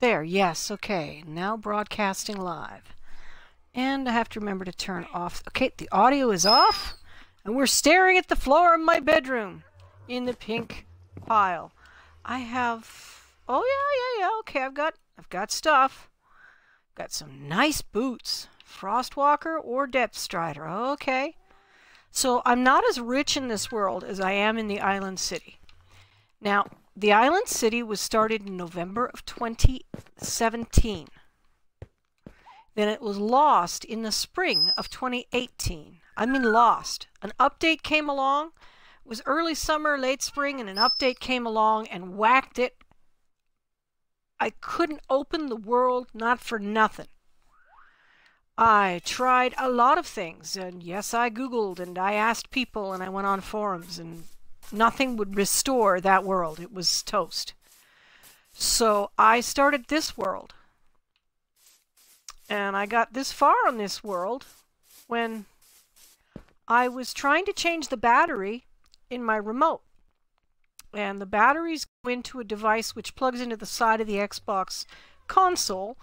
There, yes, okay. Now broadcasting live. And I have to remember to turn off. Okay, the audio is off. And we're staring at the floor of my bedroom in the pink pile. I have... Oh, yeah. Okay, I've got stuff. Got some nice boots. Frostwalker or Depth Strider. Okay. So I'm not as rich in this world as I am in the Island City. Now, the Island City was started in November of 2017. Then it was lost in the spring of 2018. I mean lost. An update came along. It was early summer, late spring, and an update came along and whacked it. I couldn't open the world, not for nothing. I tried a lot of things, and yes, I Googled, and I asked people, and I went on forums, and nothing would restore that world. It was toast. So I started this world. And I got this far on this world when I was trying to change the battery in my remote. And the batteries go into a device which plugs into the side of the Xbox console,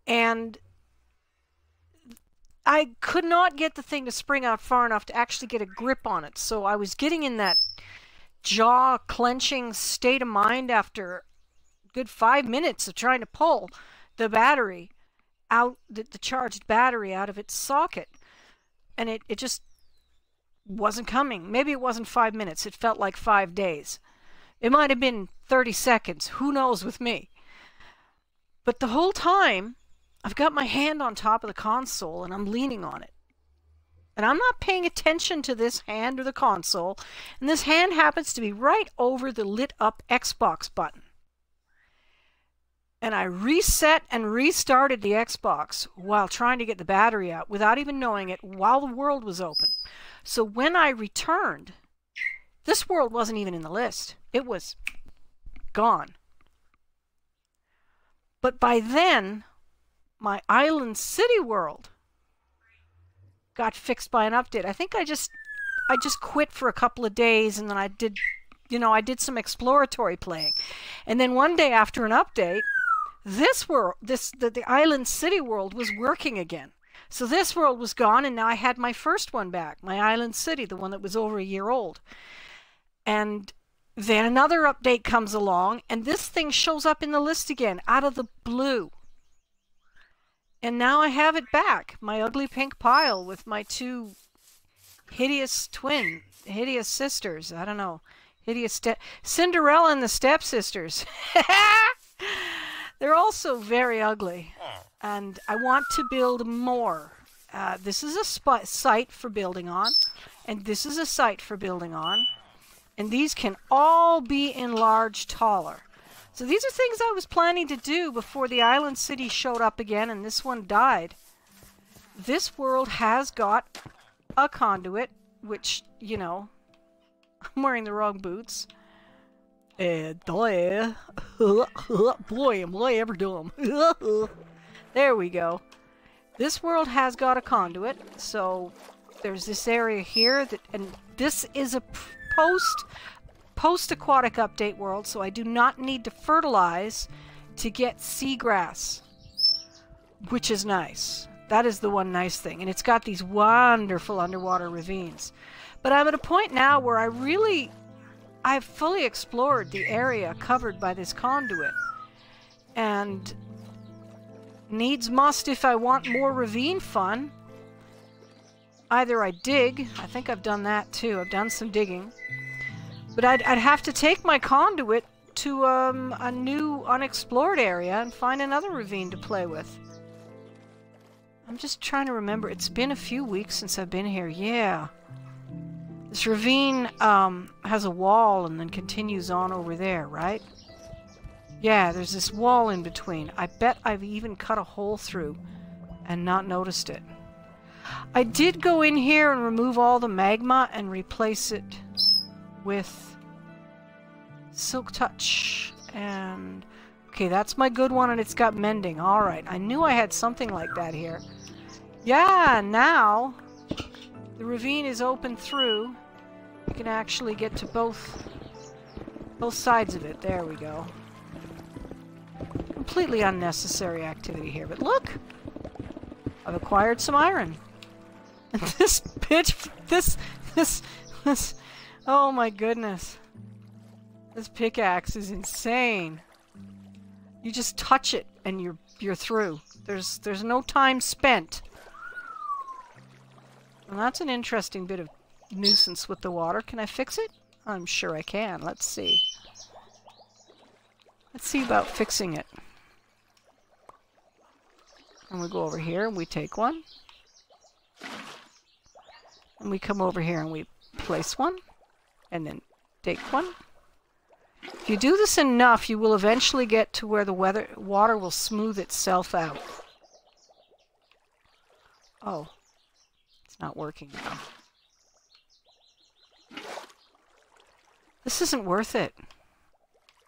and I could not get the thing to spring out far enough to actually get a grip on it. So I was getting in that jaw-clenching state of mind after a good 5 minutes of trying to pull the battery out, the charged battery out of its socket. And it just wasn't coming. Maybe it wasn't 5 minutes. It felt like 5 days. It might have been 30 seconds. Who knows with me? But the whole time, I've got my hand on top of the console and I'm leaning on it. And I'm not paying attention to this hand or the console. And this hand happens to be right over the lit up Xbox button. And I reset and restarted the Xbox while trying to get the battery out without even knowing it while the world was open. So when I returned, this world wasn't even in the list. It was gone. But by then, my Island City world got fixed by an update. I think I just quit for a couple of days, and then I did some exploratory playing. And then one day after an update, this world, the Island City world was working again. So this world was gone, and now I had my first one back, my Island City, the one that was over a year old. And then another update comes along, and this thing shows up in the list again, out of the blue. And now I have it back, my ugly pink pile with my two hideous sisters. I don't know, Cinderella and the stepsisters. They're also very ugly, and I want to build more. This is a site for building on, and this is a site for building on, and these can all be enlarged taller. So these are things I was planning to do before the Island City showed up again, and this one died. This world has got a conduit, which, you know, I'm wearing the wrong boots. Boy, am I ever dumb. There we go. This world has got a conduit, so there's this area here that, and this is a post-aquatic update world, so I do not need to fertilize to get seagrass, which is nice. That is the one nice thing, and it's got these wonderful underwater ravines. But I'm at a point now where I've fully explored the area covered by this conduit, and needs must if I want more ravine fun. Either I dig, I think I've done that too, I've done some digging, but I'd have to take my conduit to a new unexplored area and find another ravine to play with. I'm just trying to remember, it's been a few weeks since I've been here, yeah. This ravine has a wall and then continues on over there, right? Yeah, there's this wall in between. I bet I've even cut a hole through and not noticed it. I did go in here and remove all the magma and replace it with Silk Touch. And okay, that's my good one, and it's got mending. Alright, I knew I had something like that here. Yeah, now the ravine is open through. You can actually get to both sides of it. There we go. completely unnecessary activity here. But look! I've acquired some iron. And this oh my goodness. This pickaxe is insane. You just touch it and you're through. There's no time spent. Well, that's an interesting bit of nuisance with the water. Can I fix it? I'm sure I can. Let's see. Let's see about fixing it. And we go over here and we take one. And we come over here and we place one. And then take one. If you do this enough, you will eventually get to where the water will smooth itself out. Oh. It's not working now. This isn't worth it.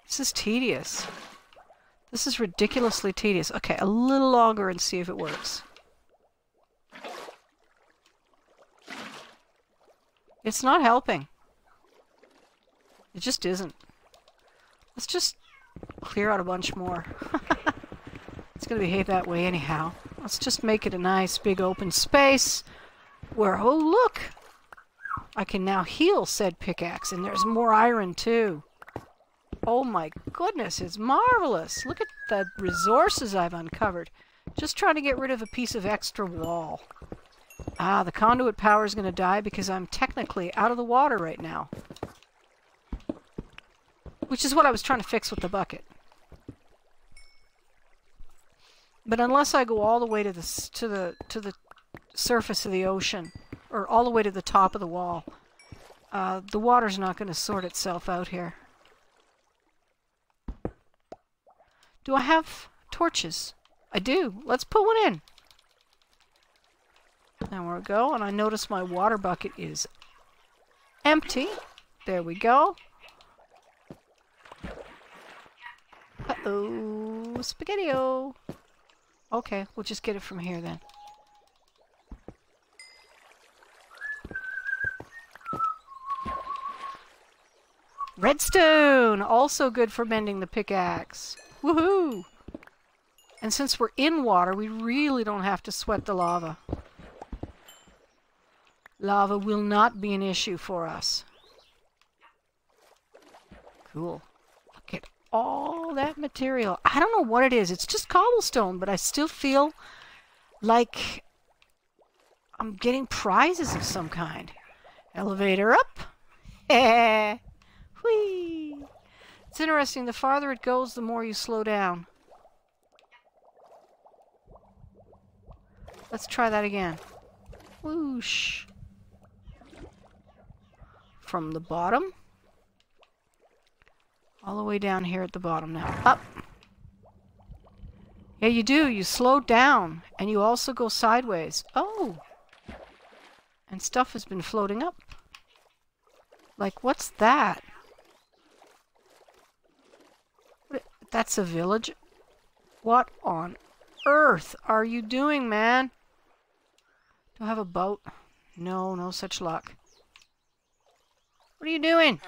This is tedious. This is ridiculously tedious. Okay, a little longer and see if it works. It's not helping. It just isn't. Let's just clear out a bunch more. It's going to behave that way anyhow. Let's just make it a nice big open space where, oh look! I can now heal said pickaxe, and there's more iron too. Oh my goodness, it's marvelous! Look at the resources I've uncovered. Just trying to get rid of a piece of extra wall. Ah, the conduit power is going to die because I'm technically out of the water right now. Which is what I was trying to fix with the bucket. But unless I go all the way to the surface of the ocean, or all the way to the top of the wall, the water's not going to sort itself out here. Do I have torches? I do. Let's put one in. There we go. And I notice my water bucket is empty. There we go. Uh-oh. Spaghetti-o. Okay, we'll just get it from here then. Redstone! Also good for mending the pickaxe. Woohoo! And since we're in water, we really don't have to sweat the lava. Lava will not be an issue for us. Cool. Look at all that material. I don't know what it is. It's just cobblestone, but I still feel like I'm getting prizes of some kind. Elevator up. Whee! It's interesting. The farther it goes, the more you slow down. Let's try that again. Whoosh. From the bottom. All the way down here at the bottom now. Up. Yeah, you do. You slow down. And you also go sideways. Oh! And stuff has been floating up. Like, what's that? That's a village? What on earth are you doing, man? Do I have a boat? No, no such luck. What are you doing?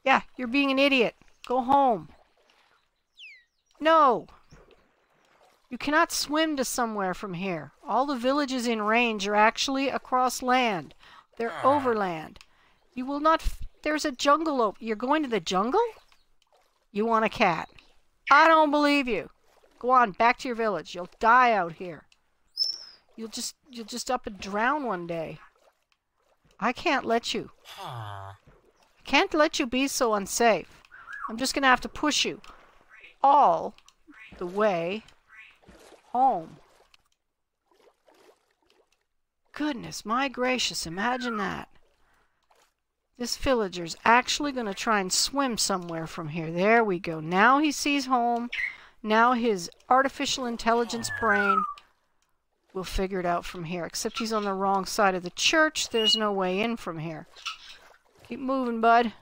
Yeah, you're being an idiot. Go home. No! You cannot swim to somewhere from here. All the villages in range are actually across land. They're overland. You will not... There's a jungle You're going to the jungle? You want a cat. I don't believe you. Go on, back to your village. You'll die out here. You'll just up and drown one day. I can't let you. I can't let you be so unsafe. I'm just going to have to push you all the way home. Goodness, my gracious, imagine that. This villager's actually going to try and swim somewhere from here. There we go. Now he sees home. Now his artificial intelligence brain will figure it out from here. Except he's on the wrong side of the church. There's no way in from here. Keep moving, bud.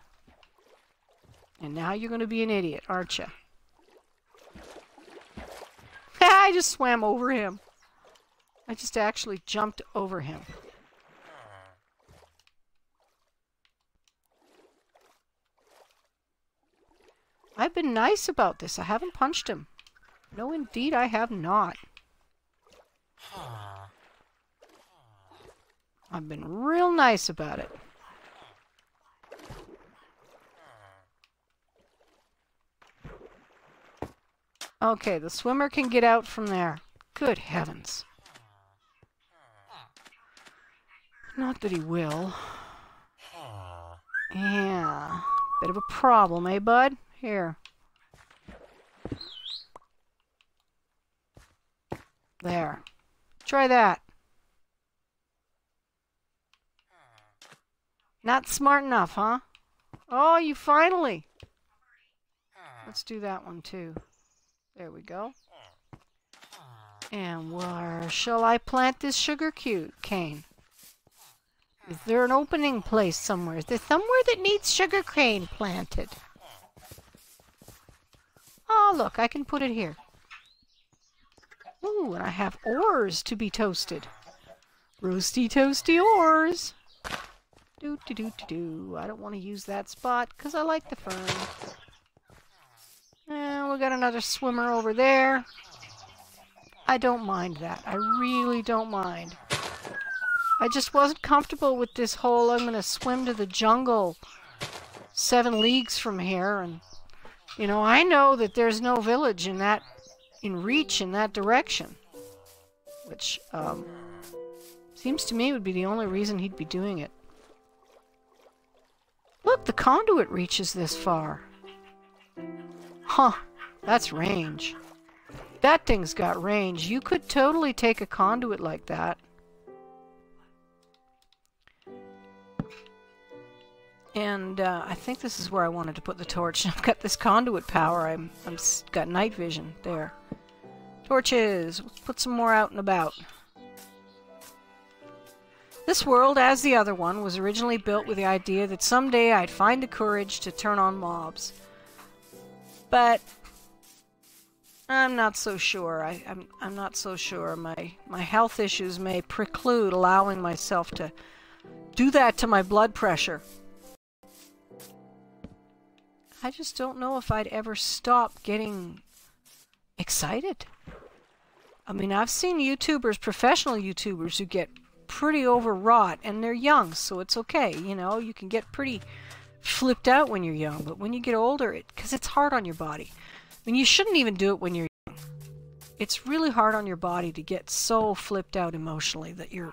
And now you're going to be an idiot, aren't you? I just swam over him. I just actually jumped over him. I've been nice about this. I haven't punched him. No, indeed, I have not. I've been real nice about it. Okay, the swimmer can get out from there. Good heavens. Not that he will. Yeah. Bit of a problem, eh, bud? Here. There. Try that. Not smart enough, huh? Oh, you finally. Let's do that one, too. There we go. And where shall I plant this sugar cane? Is there an opening place somewhere? Is there somewhere that needs sugar cane planted? Oh, look, I can put it here. Ooh, and I have ores to be toasted. Roasty toasty ores. Do. I don't want to use that spot because I like the fern. And we got another swimmer over there. I don't mind that. I really don't mind. I just wasn't comfortable with this whole I'm going to swim to the jungle 7 leagues from here. And, you know, I know that there's no village in reach in that direction. Which, seems to me would be the only reason he'd be doing it. Look, the conduit reaches this far. Huh, that's range. That thing's got range. You could totally take a conduit like that. And I think this is where I wanted to put the torch. I've got this conduit power. I'm got night vision there. Torches. Let's put some more out and about. This world, as the other one, was originally built with the idea that someday I'd find the courage to turn on mobs. But I'm not so sure. I'm not so sure. My health issues may preclude allowing myself to do that to my blood pressure. I just don't know if I'd ever stop getting excited. I mean, I've seen YouTubers, professional YouTubers, who get pretty overwrought, and they're young, so it's okay. You know, you can get pretty flipped out when you're young, but when you get older, because it's hard on your body. I mean, you shouldn't even do it when you're young. It's really hard on your body to get so flipped out emotionally that you're,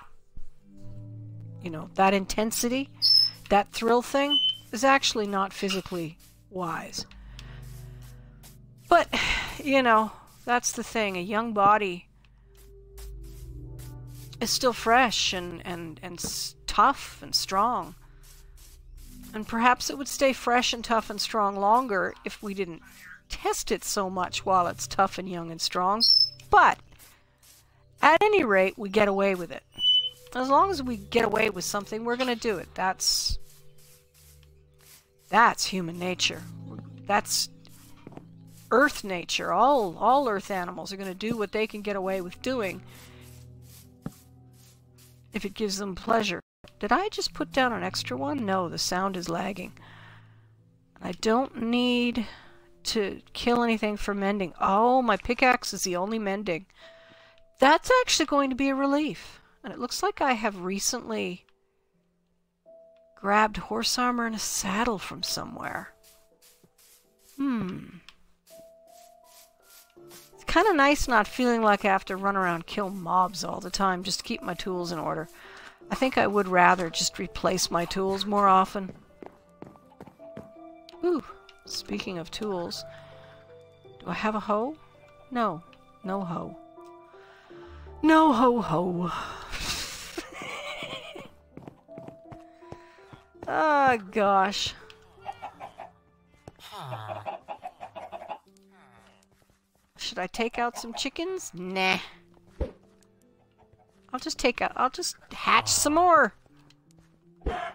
you know, that intensity, that thrill thing is actually not physically wise. But, you know, that's the thing. A young body is still fresh and tough and strong. And perhaps it would stay fresh and tough and strong longer if we didn't test it so much while it's tough and young and strong. But at any rate, we get away with it. As long as we get away with something, we're going to do it. That's human nature. That's earth nature. All earth animals are going to do what they can get away with doing if it gives them pleasure. Did I just put down an extra one? No, the sound is lagging. I don't need to kill anything for mending. Oh, my pickaxe is the only mending. That's actually going to be a relief. And it looks like I have recently grabbed horse armor and a saddle from somewhere. It's kind of nice not feeling like I have to run around and kill mobs all the time just to keep my tools in order. I think I would rather just replace my tools more often. Ooh, speaking of tools, do I have a hoe? No, no hoe. No ho-ho. Oh, gosh. Should I take out some chickens? Nah. I'll just hatch some more. I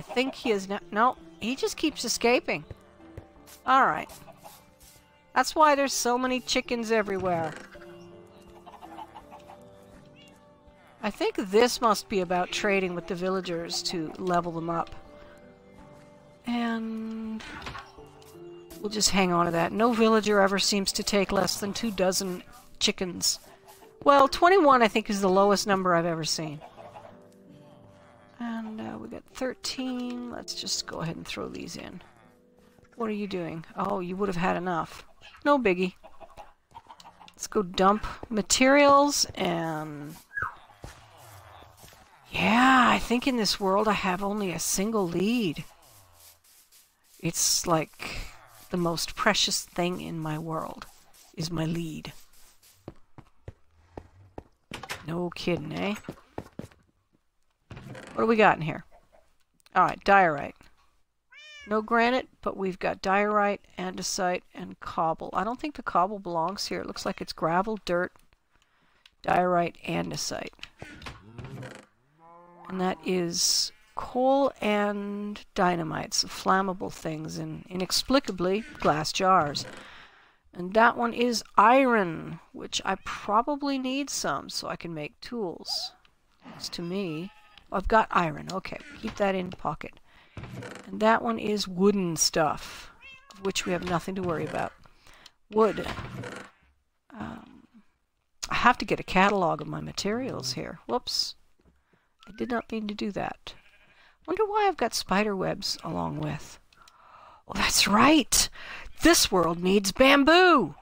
think he is no, he just keeps escaping. Alright. That's why there's so many chickens everywhere. I think this must be about trading with the villagers to level them up. And we'll just hang on to that. No villager ever seems to take less than 24 chickens. Well, 21 I think is the lowest number I've ever seen. And we got 13. Let's just go ahead and throw these in. What are you doing? Oh, you would have had enough. No biggie. Let's go dump materials and... Yeah, I think in this world I have only a single lead. It's like the most precious thing in my world is my lead. No kidding, eh? What do we got in here? Alright, diorite. No granite, but we've got diorite, andesite, and cobble. I don't think the cobble belongs here. It looks like it's gravel, dirt, diorite, andesite. And that is coal and dynamite, so flammable things, and inexplicably glass jars. And that one is iron, which I probably need some so I can make tools. Thanks to me. I've got iron. Okay, keep that in pocket. And that one is wooden stuff, of which we have nothing to worry about. Wood. I have to get a catalog of my materials here. Whoops. I did not mean to do that. Wonder why I've got spider webs along with. Oh, that's right! This world needs bamboo!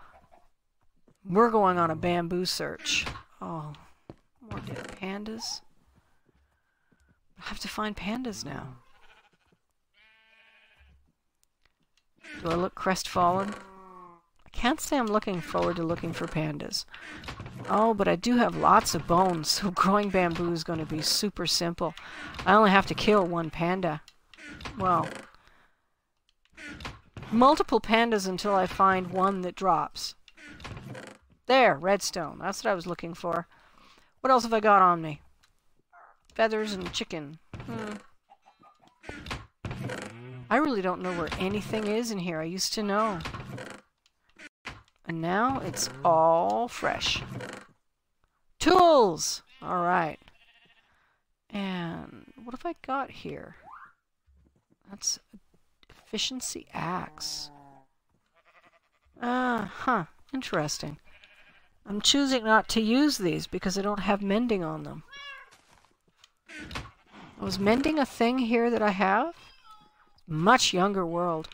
We're going on a bamboo search. Oh, more dead pandas. I have to find pandas now. Do I look crestfallen? I can't say I'm looking forward to looking for pandas. Oh, but I do have lots of bones, so growing bamboo is going to be super simple. I only have to kill one panda. Well, multiple pandas until I find one that drops. There, redstone. That's what I was looking for. What else have I got on me? Feathers and chicken. I really don't know where anything is in here. I used to know. And now it's all fresh. Tools! Alright. And what have I got here? That's efficiency axe. Interesting. I'm choosing not to use these because I don't have mending on them. Was mending a thing here that I have? Much younger world.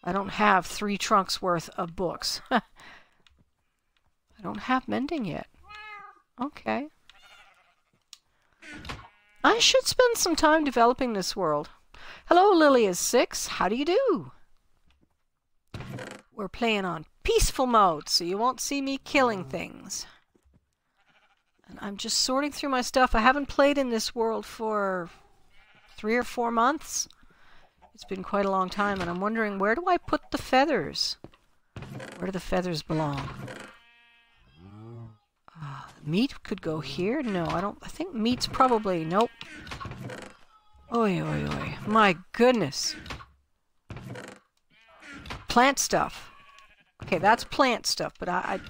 I don't have 3 trunks worth of books. I don't have mending yet. Okay. I should spend some time developing this world. Hello, Lily is 6. How do you do? We're playing on peaceful mode, so you won't see me killing things. And I'm just sorting through my stuff. I haven't played in this world for 3 or 4 months. It's been quite a long time, and I'm wondering, where do I put the feathers? Where do the feathers belong? Meat could go here? No, I don't. I think meat's probably... Nope. Oi, oi, oi. My goodness. Plant stuff. Okay, that's plant stuff, but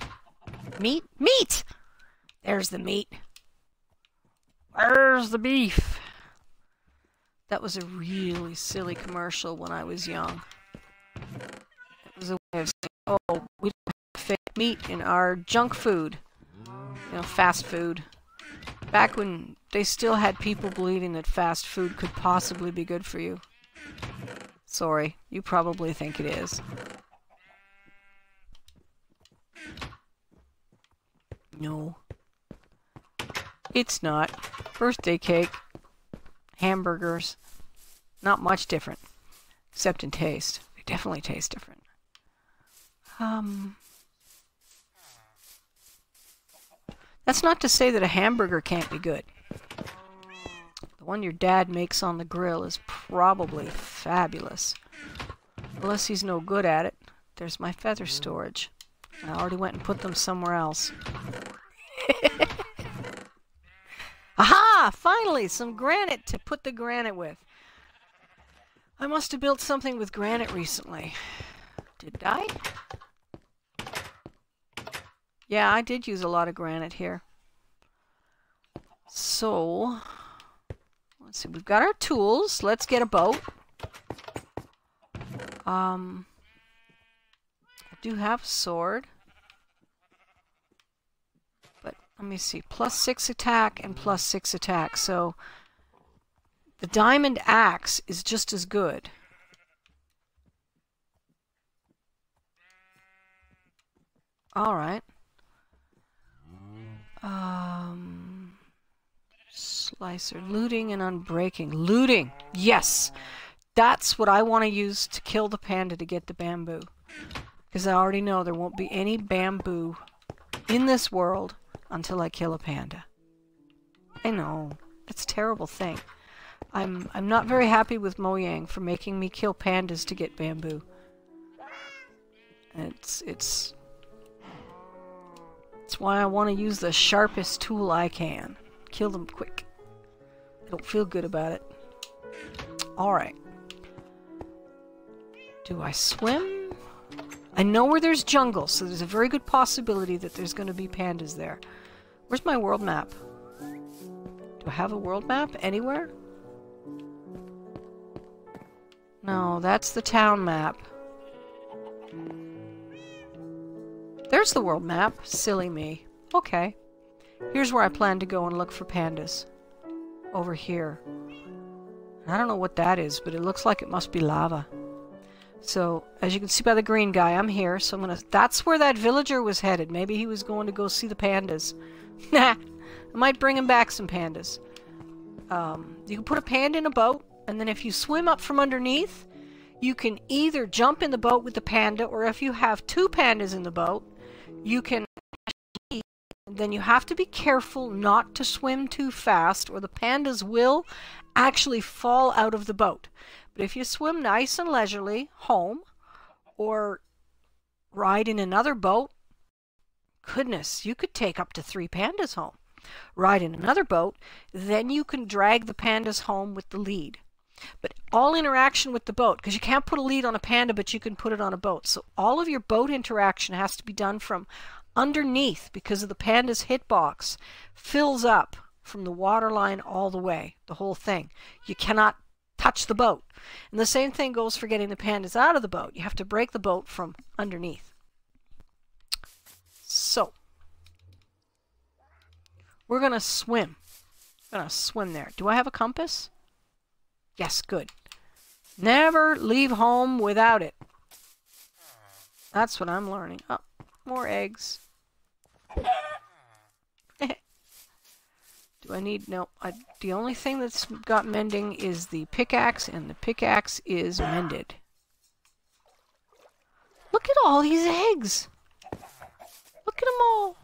Meat? Meat! There's the meat. Where's the beef? That was a really silly commercial when I was young. It was a way of saying, oh, we don't have fake meat in our junk food. You know, fast food. Back when they still had people believing that fast food could possibly be good for you. Sorry, you probably think it is. No. It's not. Birthday cake. Hamburgers. Not much different. Except in taste. They definitely taste different. That's not to say that a hamburger can't be good. The one your dad makes on the grill is probably fabulous. Unless he's no good at it. There's my feather storage. I already went and put them somewhere else. Aha! Finally! Some granite to put the granite with. I must have built something with granite recently. Did I? Yeah, I did use a lot of granite here. So, let's see, we've got our tools. Let's get a boat. I do have a sword. But let me see, +6 attack and +6 attack. So the diamond axe is just as good. Alright. Slicer. Looting and unbreaking. Looting! Yes! That's what I want to use to kill the panda to get the bamboo. Because I already know there won't be any bamboo in this world until I kill a panda. I know. It's a terrible thing. I'm not very happy with Mojang for making me kill pandas to get bamboo. It's why I want to use the sharpest tool I can. Kill them quick. I don't feel good about it. Alright. Do I swim? I know where there's jungle, so there's a very good possibility that there's going to be pandas there. Where's my world map? Do I have a world map anywhere? No, that's the town map. There's the world map. Silly me. Okay. Here's where I plan to go and look for pandas. Over here. I don't know what that is, but it looks like it must be lava. So, as you can see by the green guy, I'm here, so I'm gonna... That's where that villager was headed. Maybe he was going to go see the pandas. Nah. I might bring him back some pandas. You can put a panda in a boat, and then if you swim up from underneath, you can either jump in the boat with the panda, or if you have 2 pandas in the boat, you can... Then you have to be careful not to swim too fast, or the pandas will actually fall out of the boat. But if you swim nice and leisurely home, or ride in another boat, goodness, you could take up to 3 pandas home. Ride in another boat, then you can drag the pandas home with the lead. But all interaction with the boat, because you can't put a lead on a panda, but you can put it on a boat. So all of your boat interaction has to be done from underneath, because of the panda's hitbox fills up from the waterline all the way, the whole thing. You cannot touch the boat. And the same thing goes for getting the pandas out of the boat. You have to break the boat from underneath. So, we're going to swim. I'm going to swim there. Do I have a compass? Yes, good. Never leave home without it. That's what I'm learning. Oh, more eggs. Do I need... No, the only thing that's got mending is the pickaxe, and the pickaxe is mended. Look at all these eggs! Look at them all!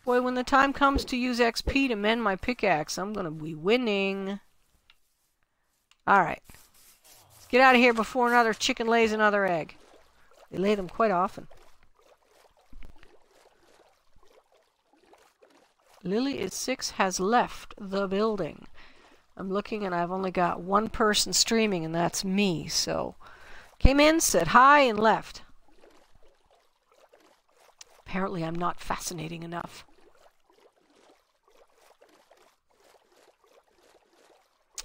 Boy, when the time comes to use XP to mend my pickaxe, I'm gonna be winning. Alright. Let's get out of here before another chicken lays another egg. They lay them quite often. Lily is 6 has left the building. I'm looking and I've only got 1 person streaming, and that's me. So, came in, said hi, and left. Apparently I'm not fascinating enough.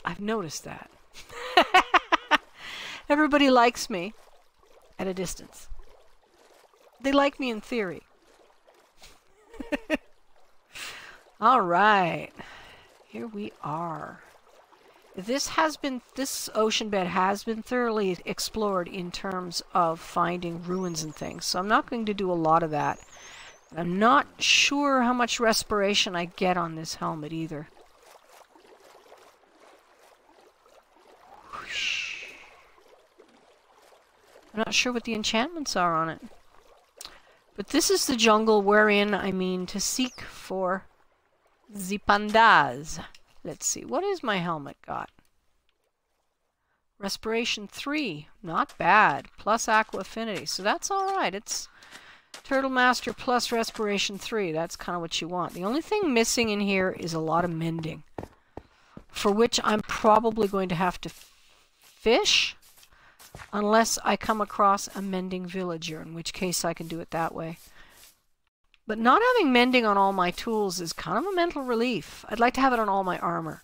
I've noticed that. Everybody likes me at a distance. They like me in theory. All right, here we are. This ocean bed has been thoroughly explored in terms of finding ruins and things, so I'm not going to do a lot of that. I'm not sure how much respiration I get on this helmet either. Whoosh. I'm not sure what the enchantments are on it. But this is the jungle wherein I mean to seek for the pandas. Let's see, what is my helmet got? Respiration 3, not bad. Plus aqua affinity, so that's alright. It's Turtle Master plus respiration 3. That's kind of what you want. The only thing missing in here is a lot of mending, for which I'm probably going to have to fish, unless I come across a mending villager, in which case I can do it that way. But not having mending on all my tools is kind of a mental relief. I'd like to have it on all my armor,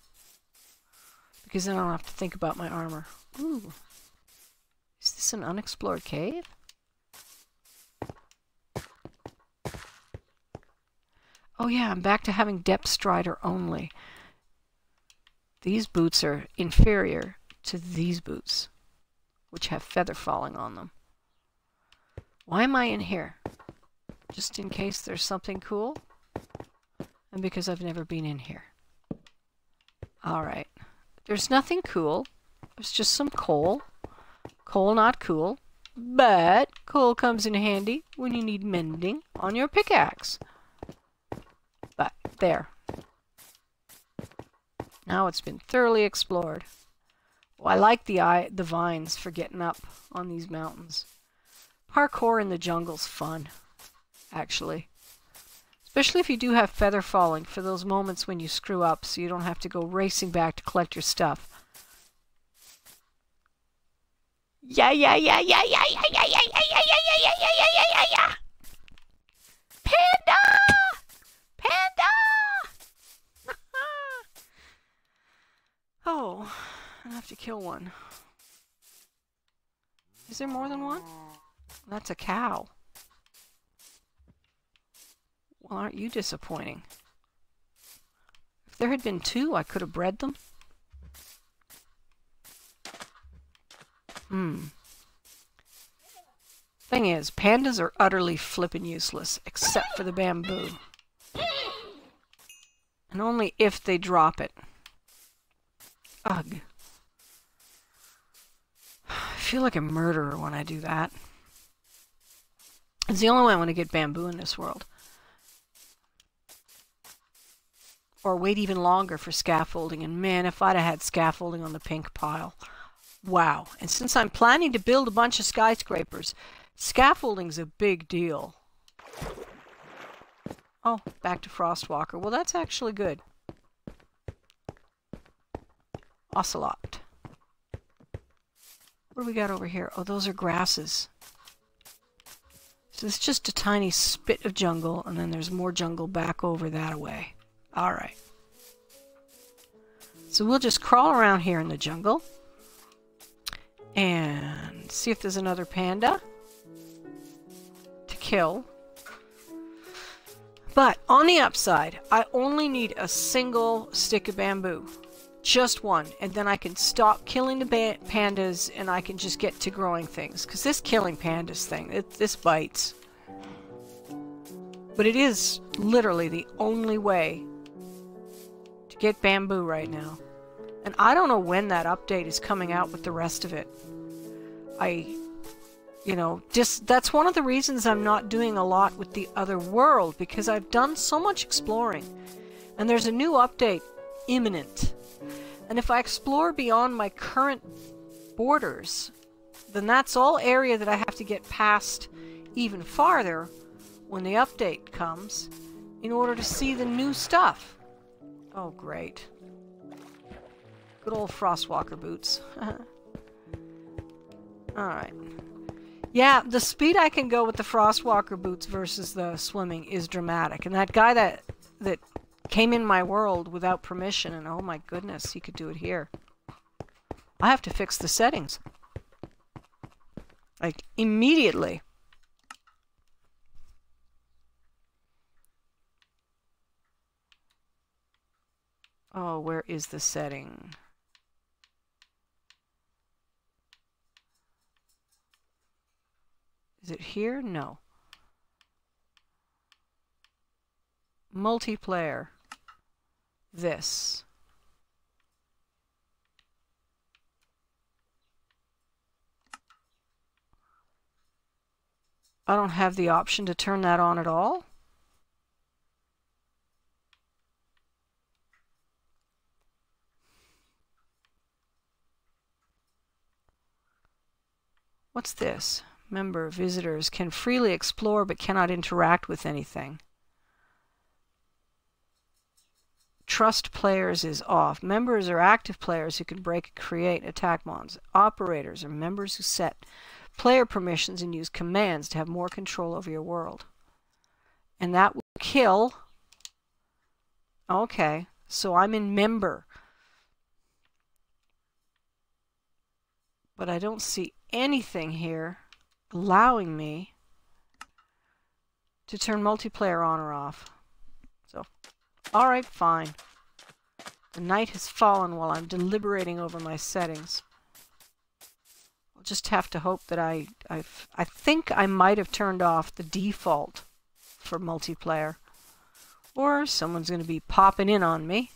because then I don't have to think about my armor. Ooh. Is this an unexplored cave? Oh yeah, I'm back to having depth strider only. These boots are inferior to these boots, which have feather falling on them. Why am I in here? Just in case there's something cool? And because I've never been in here. Alright. There's nothing cool. There's just some coal. Coal not cool. But coal comes in handy when you need mending on your pickaxe. But there. Now it's been thoroughly explored. Well, I like the vines for getting up on these mountains. Parkour in the jungle's fun, actually. Especially if you do have feather falling for those moments when you screw up, so you don't have to go racing back to collect your stuff. Yeah. Panda! Panda! Oh, I have to kill one. Is there more than one? That's a cow. Well, aren't you disappointing? If there had been two, I could have bred them. Thing is, pandas are utterly flippin' useless, except for the bamboo. And only if they drop it. Ugh. I feel like a murderer when I do that. It's the only way I want to get bamboo in this world. Or wait even longer for scaffolding. And man, if I'd have had scaffolding on the pink pile. Wow. And since I'm planning to build a bunch of skyscrapers, scaffolding's a big deal. Oh, back to Frostwalker. Well, that's actually good. Ocelot. What do we got over here? Oh, those are grasses. So it's just a tiny spit of jungle, and then there's more jungle back over that way. Alright. So we'll just crawl around here in the jungle. And see if there's another panda to kill. But on the upside, I only need a single stick of bamboo. Just one. And then I can stop killing the pandas and I can just get to growing things. Because this killing pandas thing, this bites. But it is literally the only way to get bamboo right now. And I don't know when that update is coming out with the rest of it. That's one of the reasons I'm not doing a lot with the other world, because I've done so much exploring. And there's a new update imminent. And if I explore beyond my current borders, then that's all area that I have to get past even farther when the update comes in order to see the new stuff. Oh, great. Good old Frostwalker boots. Alright. Yeah, the speed I can go with the Frostwalker boots versus the swimming is dramatic. And that guy that came in my world without permission, and oh my goodness, he could do it here. I have to fix the settings. Like, immediately. Oh, where is the setting? Is it here? No. Multiplayer. This. I don't have the option to turn that on at all. What's this? Member visitors can freely explore but cannot interact with anything. Trust players is off. Members are active players who can break and create attack mons. Operators are members who set player permissions and use commands to have more control over your world. And that will kill. Okay, so I'm in member. But I don't see anything here allowing me to turn multiplayer on or off. So, alright, fine. The night has fallen while I'm deliberating over my settings. I'll just have to hope that I think I might have turned off the default for multiplayer. Or someone's going to be popping in on me.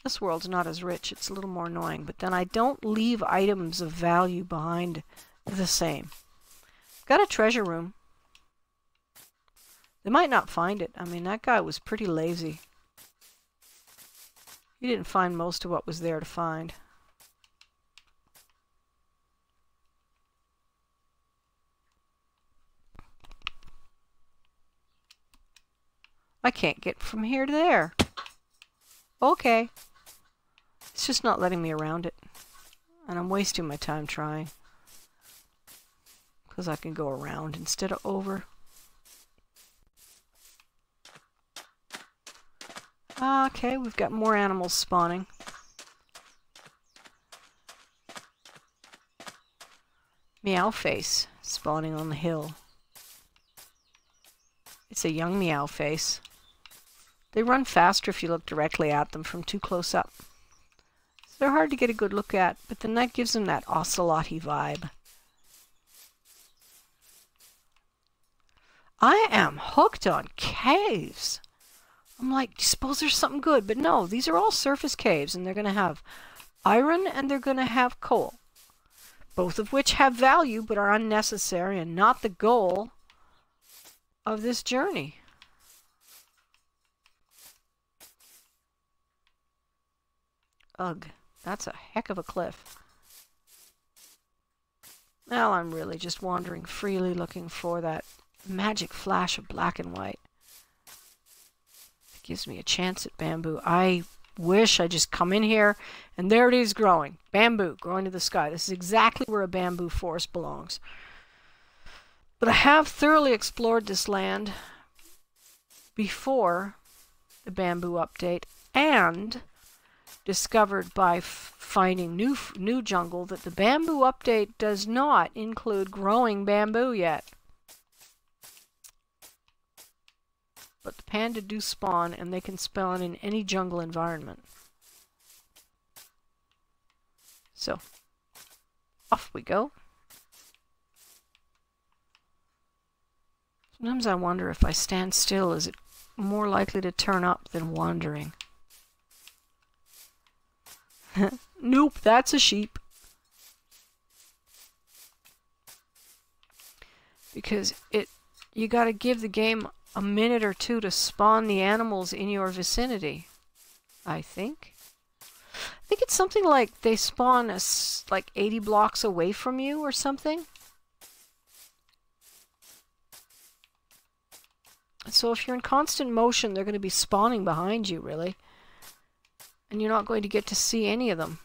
This world's not as rich. It's a little more annoying. But then I don't leave items of value behind the same. Got a treasure room. They might not find it. I mean, that guy was pretty lazy. He didn't find most of what was there to find. I can't get from here to there. Okay. It's just not letting me around it. And I'm wasting my time trying. Because I can go around instead of over. Okay, we've got more animals spawning. Meow face spawning on the hill. It's a young meow face. They run faster if you look directly at them from too close up. So they're hard to get a good look at, but then that gives them that ocelot-y vibe. I am hooked on caves. I'm like, do you suppose there's something good? But no, these are all surface caves, and they're going to have iron and they're going to have coal. Both of which have value, but are unnecessary and not the goal of this journey. Ugh, that's a heck of a cliff. Well, I'm really just wandering freely looking for that magic flash of black and white. It gives me a chance at bamboo. I wish I just come in here and there it is growing. Bamboo growing to the sky. This is exactly where a bamboo forest belongs. But I have thoroughly explored this land before the bamboo update and discovered by finding new jungle that the bamboo update does not include growing bamboo yet. But the panda do spawn, and they can spawn in any jungle environment. So, off we go. Sometimes I wonder if I stand still, is it more likely to turn up than wandering? Nope, that's a sheep. Because you gotta give the game a minute or two to spawn the animals in your vicinity, I think. I think it's something like they spawn like 80 blocks away from you or something. So if you're in constant motion, they're going to be spawning behind you, really. And you're not going to get to see any of them.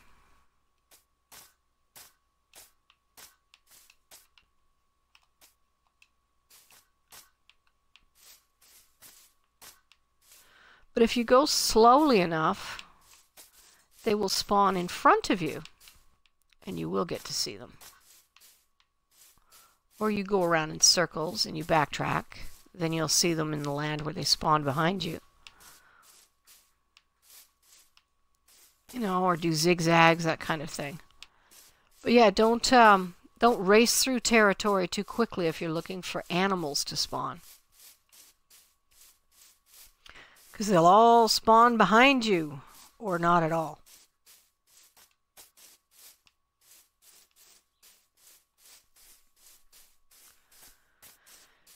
But if you go slowly enough, they will spawn in front of you, and you will get to see them. Or you go around in circles and you backtrack, then you'll see them in the land where they spawn behind you. You know, or do zigzags, that kind of thing. But yeah, don't race through territory too quickly if you're looking for animals to spawn. Because they'll all spawn behind you, or not at all.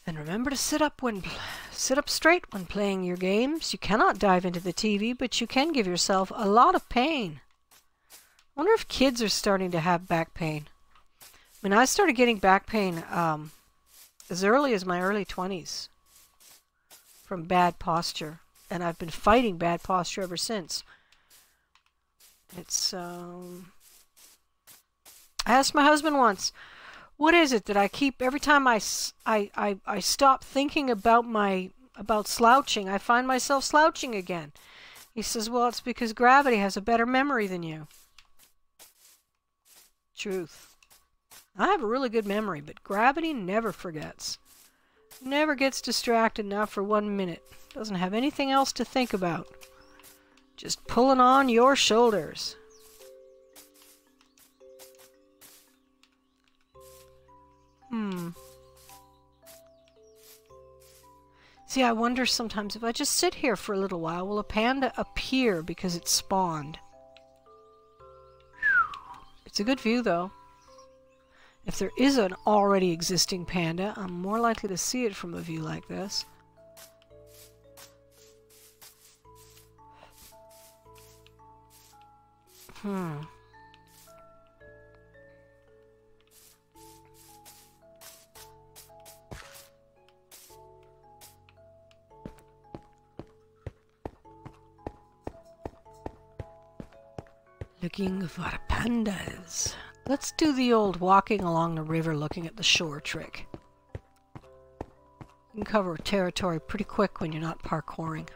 And remember to sit up straight when playing your games. You cannot dive into the TV, but you can give yourself a lot of pain. I wonder if kids are starting to have back pain. I mean, I started getting back pain as early as my early 20s from bad posture. And I've been fighting bad posture ever since. It's, I asked my husband once, What is it that I keep, every time I stop thinking about slouching, I find myself slouching again. He says, well, it's because gravity has a better memory than you. Truth. I have a really good memory, but gravity never forgets. Never gets distracted, not for 1 minute. Doesn't have anything else to think about. Just pulling on your shoulders. See, I wonder sometimes if I just sit here for a little while, will a panda appear because it's spawned? It's a good view, though. If there is an already existing panda, I'm more likely to see it from a view like this. Looking for pandas. Let's do the old walking along the river looking at the shore trick. You can cover territory pretty quick when you're not parkouring.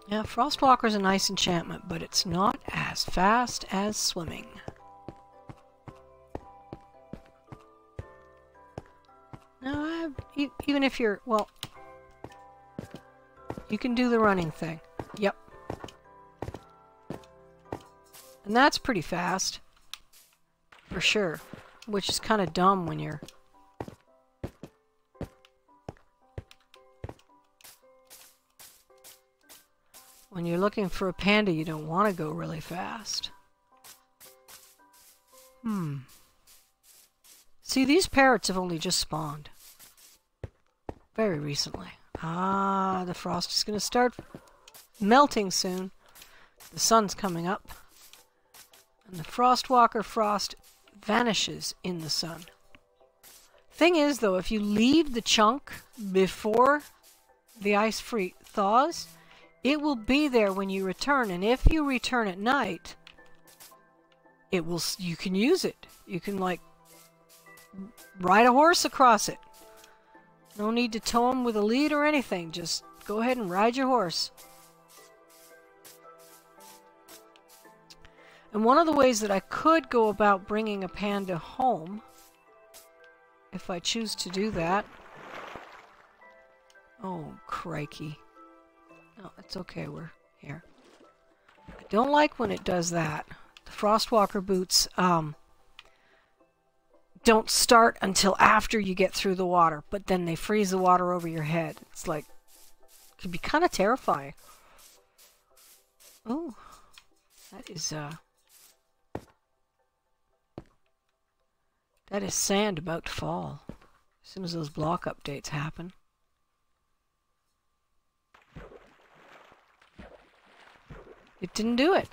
Yeah, Frostwalker's a nice enchantment, but it's not as fast as swimming. No, even if you're, well, you can do the running thing. Yep. And that's pretty fast. For sure. Which is kind of dumb when you're... When you're looking for a panda, you don't want to go really fast. See, these parrots have only just spawned. Very recently. Ah, the frost is going to start melting soon. The sun's coming up. And the Frostwalker frost vanishes in the sun. Thing is, though, if you leave the chunk before the ice thaws, it will be there when you return. And if you return at night, it will. You can use it. You can, like, ride a horse across it. No need to tow him with a lead or anything. Just go ahead and ride your horse. And one of the ways that I could go about bringing a panda home, if I choose to do that... Oh, crikey. No, it's okay, we're here. I don't like when it does that. The Frostwalker boots don't start until after you get through the water, but then they freeze the water over your head. It's like, it can be kind of terrifying. Oh, that is sand about to fall. As soon as those block updates happen. It didn't do it.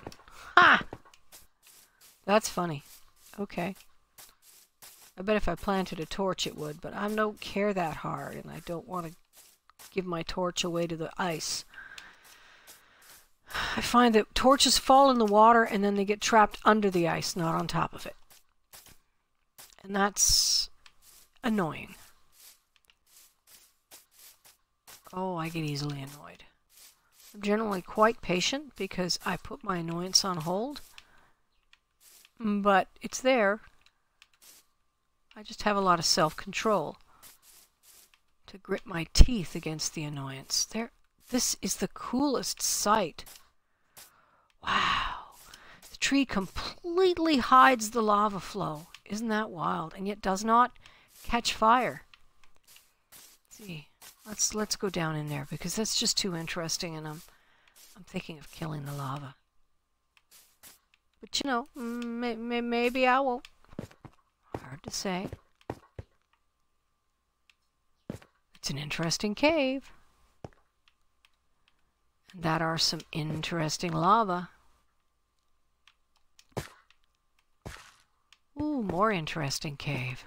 Ha! That's funny. Okay. I bet if I planted a torch it would, but I don't care that hard, and I don't want to give my torch away to the ice. I find that torches fall in the water and then they get trapped under the ice, not on top of it. And that's annoying. Oh, I get easily annoyed. I'm generally quite patient because I put my annoyance on hold. But it's there. I just have a lot of self-control to grit my teeth against the annoyance. This is the coolest sight. Wow. The tree completely hides the lava flow. Isn't that wild? And yet does not catch fire. Let's see. Let's go down in there because that's just too interesting, and I'm thinking of killing the lava. But you know, maybe I won't. Hard to say. It's an interesting cave. And that are some interesting lava. Ooh, more interesting cave.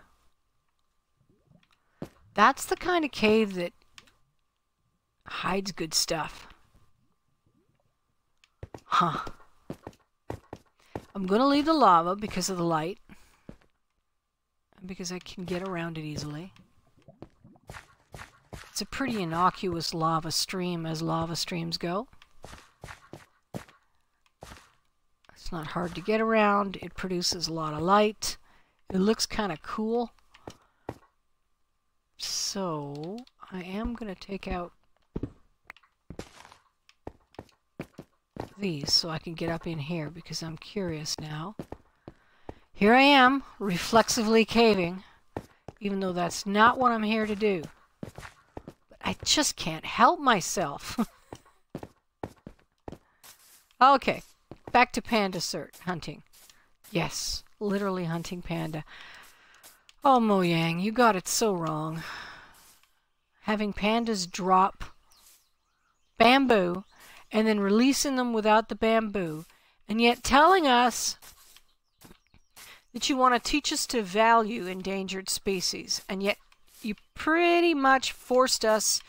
That's the kind of cave that hides good stuff. Huh. I'm going to leave the lava because of the light. And because I can get around it easily. It's a pretty innocuous lava stream as lava streams go. It's not hard to get around. It produces a lot of light. It looks kind of cool. So I am going to take out these so I can get up in here because I'm curious now. Here I am, reflexively caving, even though that's not what I'm here to do. But I just can't help myself. Okay, back to panda hunting. Yes, literally hunting panda. Oh, Mojang, you got it so wrong. Having pandas drop bamboo and then releasing them without the bamboo, and yet telling us that you want to teach us to value endangered species, and yet you pretty much forced us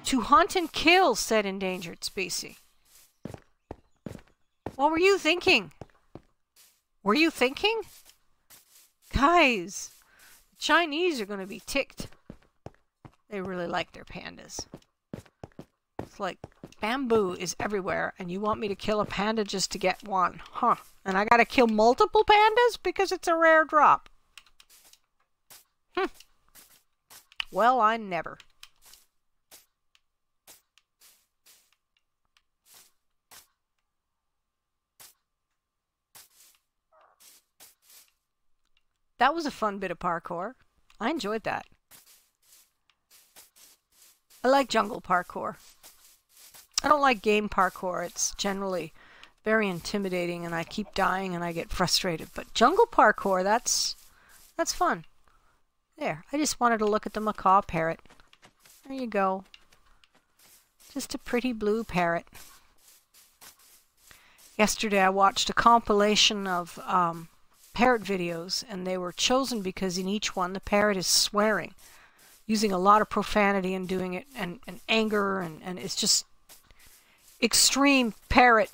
to hunt and kill said endangered species. What were you thinking? Were you thinking? Guys, the Chinese are going to be ticked. They really like their pandas. It's like, bamboo is everywhere, and you want me to kill a panda just to get one. Huh. And I gotta kill multiple pandas because it's a rare drop. Well, I never. That was a fun bit of parkour. I enjoyed that. I like jungle parkour. I don't like game parkour. It's generally very intimidating and I keep dying and I get frustrated. But jungle parkour, that's fun. There, I just wanted to look at the macaw parrot. There you go. Just a pretty blue parrot. Yesterday I watched a compilation of parrot videos, and they were chosen because in each one the parrot is swearing, using a lot of profanity and doing it and anger, and it's just extreme parrot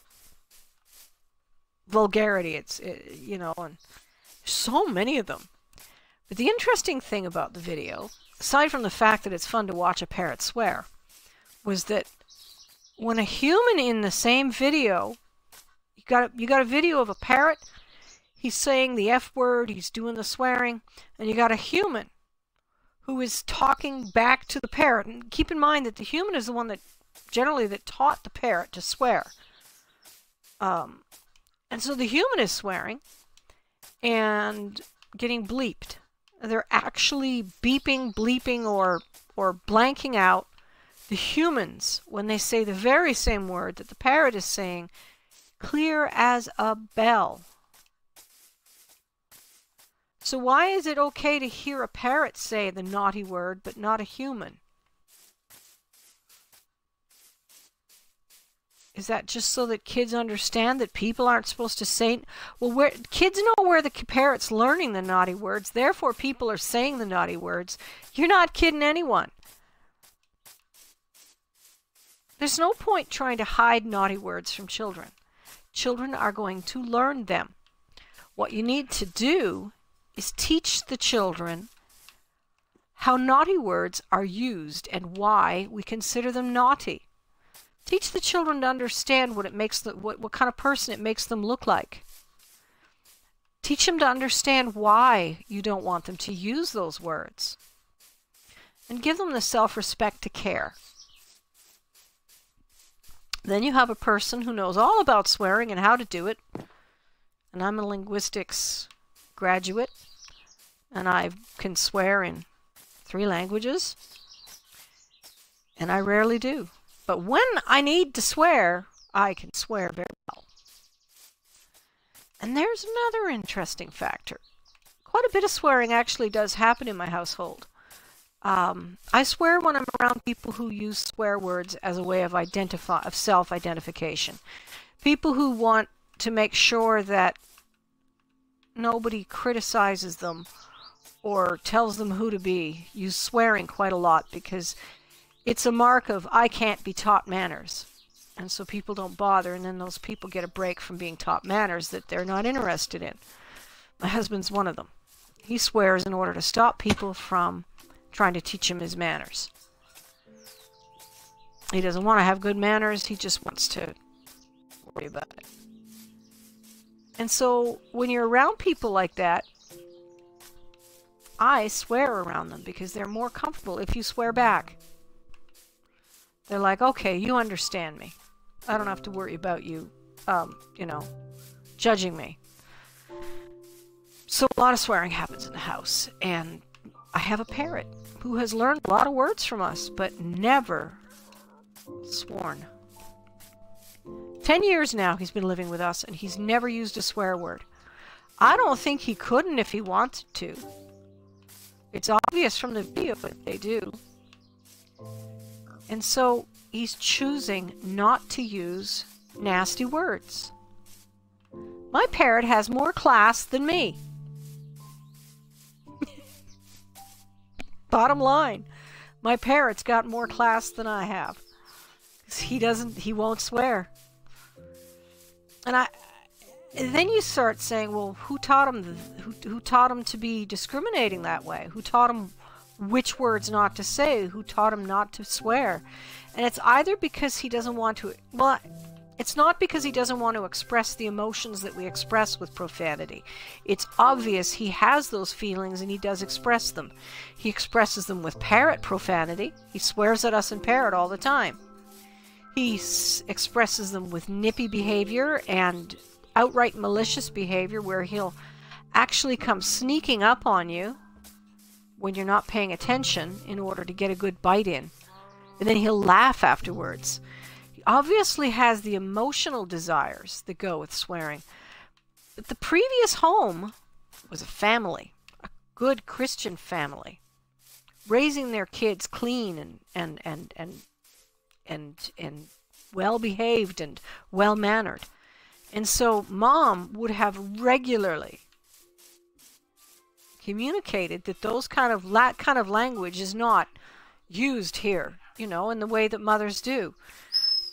vulgarity. You know, and so many of them. But the interesting thing about the video, aside from the fact that it's fun to watch a parrot swear, was that when a human in the same video, you got a video of a parrot, he's saying the F word, he's doing the swearing, and you got a human who is talking back to the parrot. And keep in mind that the human is the one that generally taught the parrot to swear. And so the human is swearing and getting bleeped. They're actually beeping, bleeping, or blanking out the humans when they say the very same word that the parrot is saying, clear as a bell. So why is it okay to hear a parrot say the naughty word but not a human? Is that just so that kids understand that people aren't supposed to say... Well, kids know where the parrot's learning the naughty words, therefore people are saying the naughty words. You're not kidding anyone. There's no point trying to hide naughty words from children. Children are going to learn them. What you need to do is teach the children how naughty words are used and why we consider them naughty. Teach the children to understand what it makes what kind of person it makes them look like. Teach them to understand why you don't want them to use those words. And give them the self-respect to care. Then you have a person who knows all about swearing and how to do it. And I'm a linguistics graduate, and I can swear in 3 languages, and I rarely do. But when I need to swear, I can swear very well. And there's another interesting factor. Quite a bit of swearing actually does happen in my household. I swear when I'm around people who use swear words as a way of self-identification. People who want to make sure that nobody criticizes them or tells them who to be use swearing quite a lot because it's a mark of I can't be taught manners. And so people don't bother, and then those people get a break from being taught manners that they're not interested in. My husband's one of them. He swears in order to stop people from trying to teach him his manners. He doesn't want to have good manners, he just wants to worry about it. And so when you're around people like that, I swear around them because they're more comfortable if you swear back. They're like, okay, you understand me. I don't have to worry about you, judging me. So a lot of swearing happens in the house, and I have a parrot who has learned a lot of words from us, but never sworn. 10 years now he's been living with us, and he's never used a swear word. I don't think he couldn't if he wanted to. It's obvious from the video that they do. And so he's choosing not to use nasty words. My parrot has more class than me. Bottom line, my parrot's got more class than I have. He won't swear. And then you start saying, well, who taught him to be discriminating that way? Who taught him which words not to say? Who taught him not to swear? And it's either because he doesn't want to, well, it's not because he doesn't want to express the emotions that we express with profanity. It's obvious he has those feelings and he does express them. He expresses them with parrot profanity. He swears at us in parrot all the time. He expresses them with nippy behavior and outright malicious behavior where he'll actually come sneaking up on you when you're not paying attention in order to get a good bite in. And then he'll laugh afterwards. He obviously has the emotional desires that go with swearing. But the previous home was a family, a good Christian family, raising their kids clean and well behaved and well mannered. And so Mom would have regularly communicated that that kind of language is not used here, in the way that mothers do.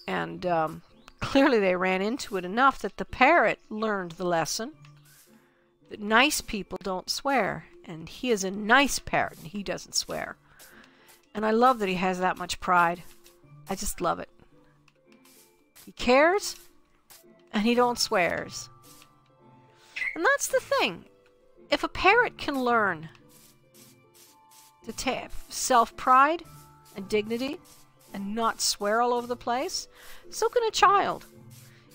And clearly they ran into it enough that the parrot learned the lesson that nice people don't swear. And he is a nice parrot and he doesn't swear. And I love that he has that much pride. I just love it. He cares and he don't swears. And that's the thing. If a parrot can learn to have self-pride and dignity and not swear all over the place, so can a child,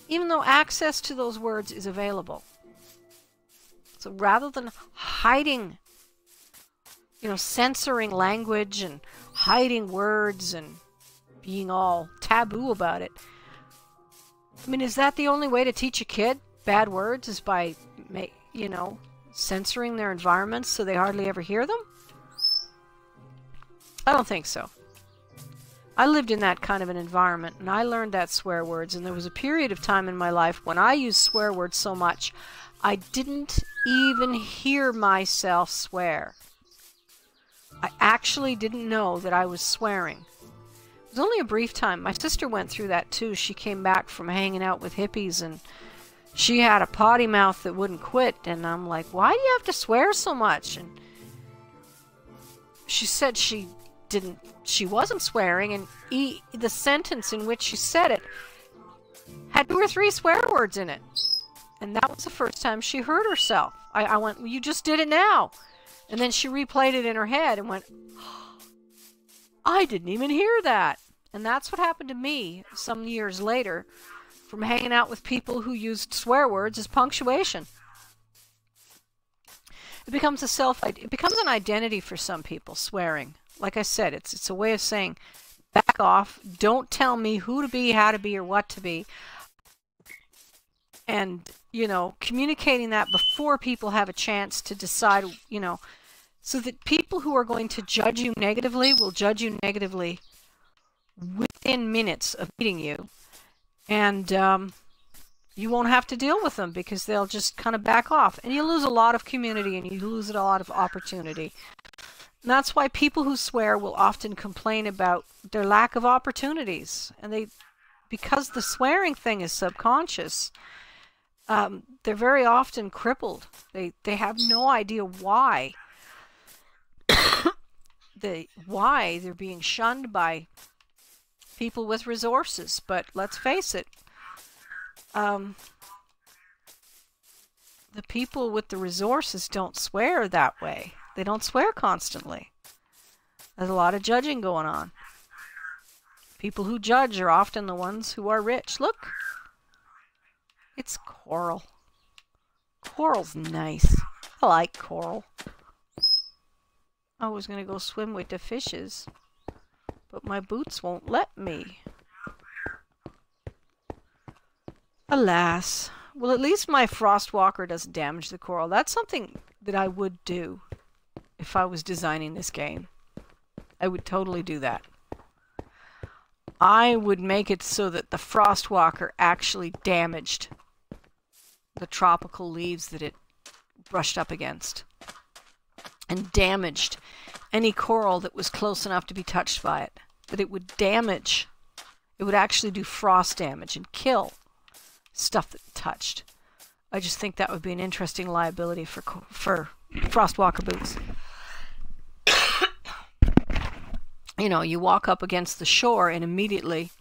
even though access to those words is available. So rather than hiding, censoring language and hiding words and being all taboo about it, is that the only way to teach a kid bad words, is by, censoring their environments so they hardly ever hear them? I don't think so. I lived in that kind of an environment, and I learned that swear words, and there was a period of time in my life when I used swear words so much, I didn't even hear myself swear. I actually didn't know that I was swearing. It was only a brief time. My sister went through that too. She came back from hanging out with hippies, and she had a potty mouth that wouldn't quit, and I'm like, why do you have to swear so much? And she said she wasn't swearing, and the sentence in which she said it had 2 or 3 swear words in it. And that was the first time she heard herself. I went, well, you just did it now. And then she replayed it in her head and went, oh, I didn't even hear that. And that's what happened to me some years later from hanging out with people who used swear words as punctuation. It becomes an identity for some people, swearing. Like I said, it's a way of saying, back off, don't tell me who to be, how to be, or what to be. And, communicating that before people have a chance to decide, so that people who are going to judge you negatively will judge you negatively within minutes of meeting you. And you won't have to deal with them because they'll just kind of back off. And you lose a lot of community and you lose a lot of opportunity. And that's why people who swear will often complain about their lack of opportunities. And because the swearing thing is subconscious, they're very often crippled. They have no idea why they're being shunned by people with resources. But let's face it, the people with the resources don't swear that way. They don't swear constantly. There's a lot of judging going on. People who judge are often the ones who are rich. Look, it's coral. Coral's nice. I like coral. I was going to go swim with the fishes, but my boots won't let me. Alas. Well, at least my Frostwalker doesn't damage the coral. That's something that I would do if I was designing this game. I would totally do that. I would make it so that the Frostwalker actually damaged the tropical leaves that it brushed up against, and damaged any coral that was close enough to be touched by it. That it would damage, it would actually do frost damage and kill stuff that it touched. I just think that would be an interesting liability for Frostwalker boots. You know, you walk up against the shore and immediately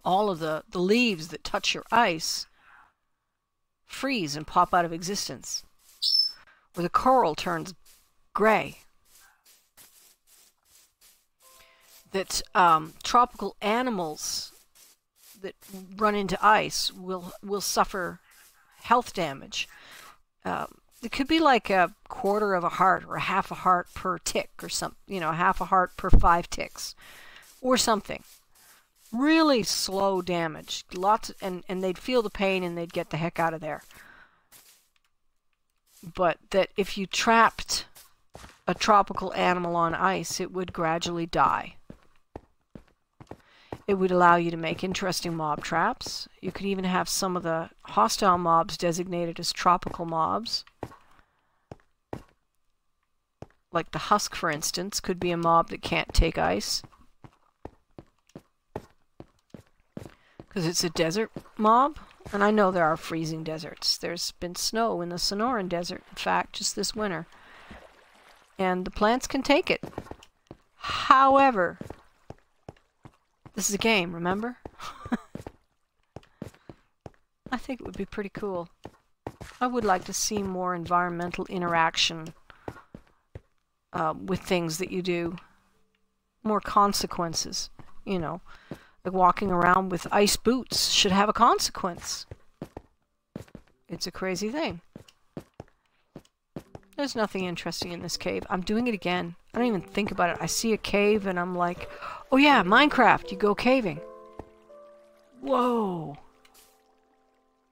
all of the leaves that touch your ice freeze and pop out of existence. Or the coral turns gray. That tropical animals that run into ice will suffer health damage. It could be like a quarter of a heart or a half a heart per tick or something, you know, half a heart per 5 ticks or something. Really slow damage. Lots, and they'd feel the pain and they'd get the heck out of there. But that if you trapped a tropical animal on ice, it would gradually die. It would allow you to make interesting mob traps. You could even have some of the hostile mobs designated as tropical mobs. Like the husk, for instance, could be a mob that can't take ice. Because it's a desert mob. And I know there are freezing deserts. There's been snow in the Sonoran Desert, in fact, just this winter. And the plants can take it. However, this is a game, remember? I think it would be pretty cool. I would like to see more environmental interaction with things that you do. More consequences, you know. Like walking around with ice boots should have a consequence. It's a crazy thing. There's nothing interesting in this cave. I'm doing it again. I don't even think about it. I see a cave and I'm like, oh yeah, Minecraft, you go caving. Whoa.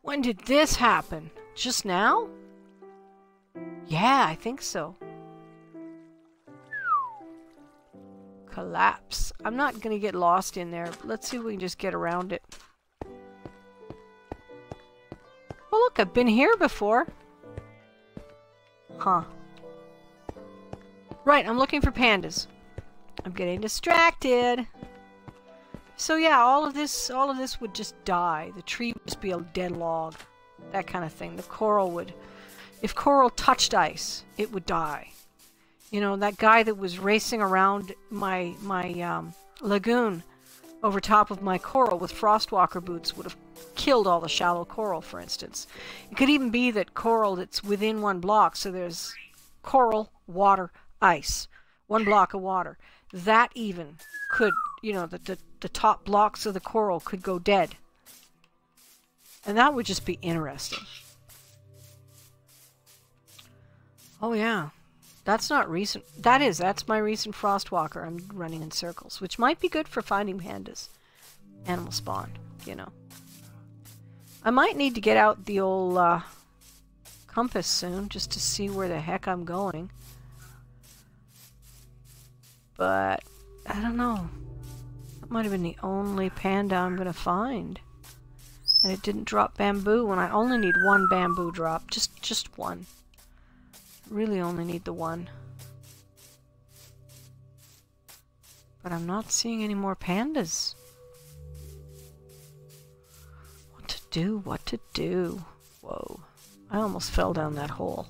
When did this happen? Just now? Yeah, I think so. Collapse. I'm not going to get lost in there. But let's see if we can just get around it. Oh look, I've been here before. Huh. Right, I'm looking for pandas. I'm getting distracted. So yeah, all of this would just die. The tree would just be a dead log. That kind of thing. The coral would... If coral touched ice, it would die. You know, that guy that was racing around my lagoon over top of my coral with Frostwalker boots would have killed all the shallow coral, for instance. It could even be that coral that's within one block, so there's coral, water, ice. One block of water. That even could, you know, the top blocks of the coral could go dead. And that would just be interesting. Oh yeah. That's not recent. That's my recent Frostwalker. I'm running in circles, which might be good for finding pandas. Animal spawn, you know. I might need to get out the old compass soon, just to see where the heck I'm going. But, I don't know. That might have been the only panda I'm going to find. And it didn't drop bamboo when I only need one bamboo drop. Just one. Really only need the one. But I'm not seeing any more pandas. do, what to do. Whoa. I almost fell down that hole.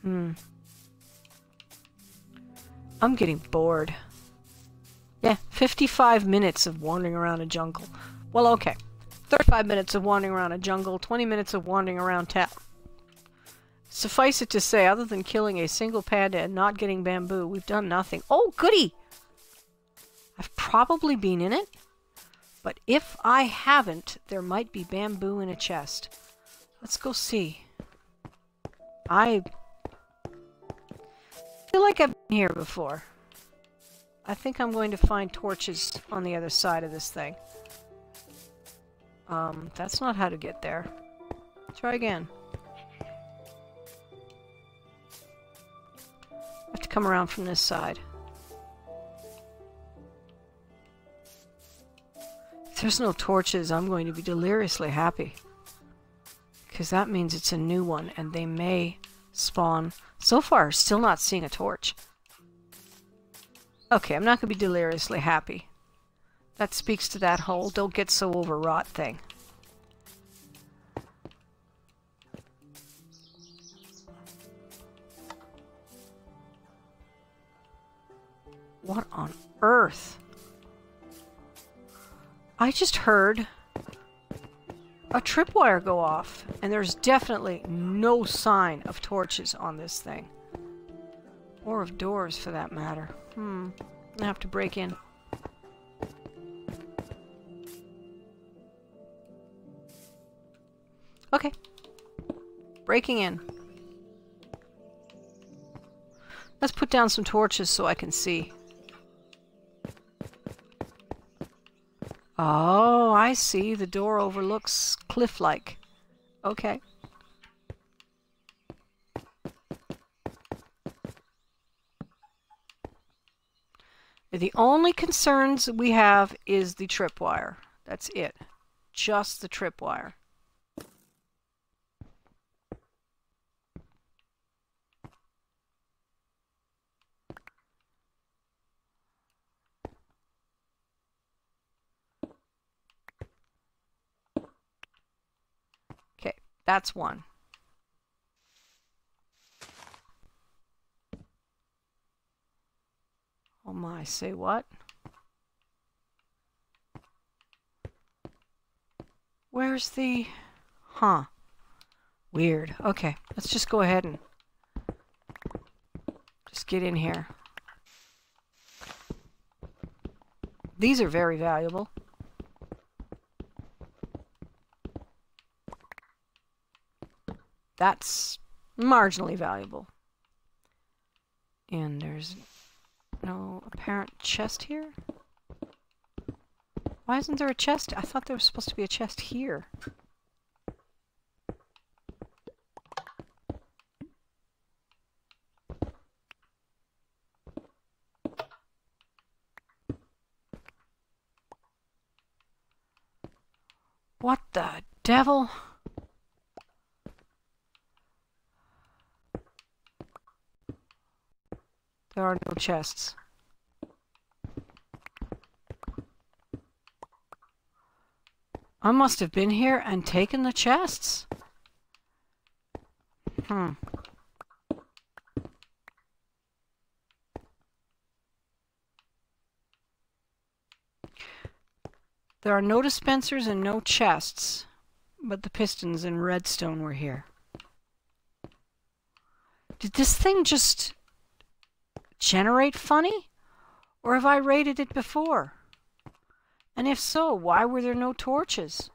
I'm getting bored. Yeah, 55 minutes of wandering around a jungle. Well, okay. 35 minutes of wandering around a jungle, 20 minutes of wandering around town. Suffice it to say, other than killing a single panda and not getting bamboo, we've done nothing. Oh, goody! I've probably been in it, but if I haven't, there might be bamboo in a chest. Let's go see. I feel like I've been here before. I think I'm going to find torches on the other side of this thing. That's not how to get there. Try again. I have to come around from this side. If there's no torches, I'm going to be deliriously happy. Because that means it's a new one, and they may spawn. So far, still not seeing a torch. Okay, I'm not going to be deliriously happy. That speaks to that whole don't get so overwrought thing. What on earth? I just heard a tripwire go off, and there's definitely no sign of torches on this thing. Or of doors, for that matter. I have to break in. Okay. Breaking in. Let's put down some torches so I can see. Oh, I see. The door overlooks cliff-like. Okay. The only concerns we have is the tripwire. That's it. Just the tripwire. Okay, that's one. Oh my, say what? Where's the... Huh. Weird. Okay, let's just go ahead and just get in here. These are very valuable. That's marginally valuable. And there's no apparent chest here? Why isn't there a chest? I thought there was supposed to be a chest here. What the devil? There are no chests. I must have been here and taken the chests. There are no dispensers and no chests, but the pistons and redstone were here. Did this thing just generate funny? Or have I raided it before? And if so, why were there no torches?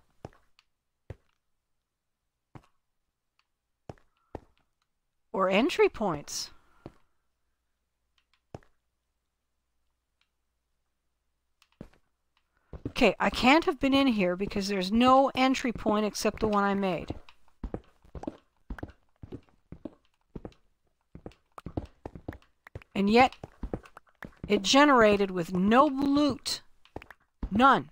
Or entry points? Okay, I can't have been in here because there's no entry point except the one I made. And yet, it generated with no loot. None.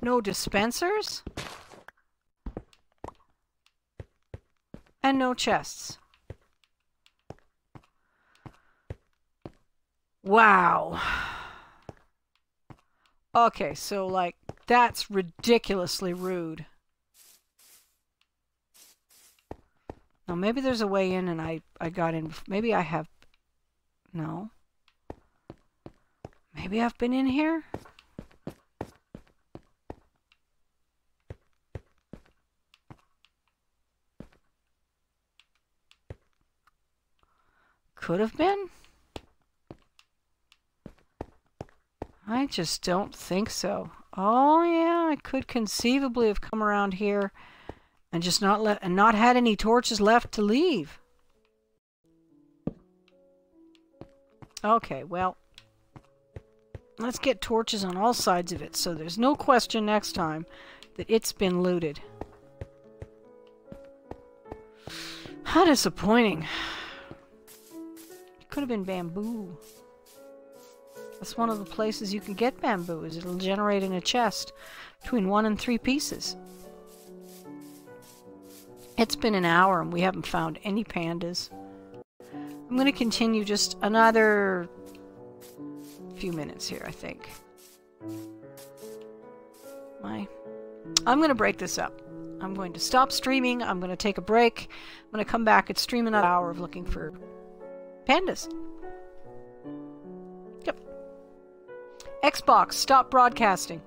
No dispensers. And no chests. Wow. Okay, so like that's ridiculously rude. Now maybe there's a way in and I got in. Maybe I have. No. Maybe I've been in here? Could have been? I just don't think so. Oh yeah, I could conceivably have come around here and just not had any torches left to leave. Okay, well, let's get torches on all sides of it so there's no question next time that it's been looted. How disappointing. It could have been bamboo. That's one of the places you can get bamboo, is it'll generate in a chest between 1 and 3 pieces. It's been an hour and we haven't found any pandas. I'm going to continue just another few minutes here, I think. I'm going to break this up. I'm going to stop streaming. I'm going to take a break. I'm going to come back and stream another hour of looking for pandas. Yep. Xbox, stop broadcasting.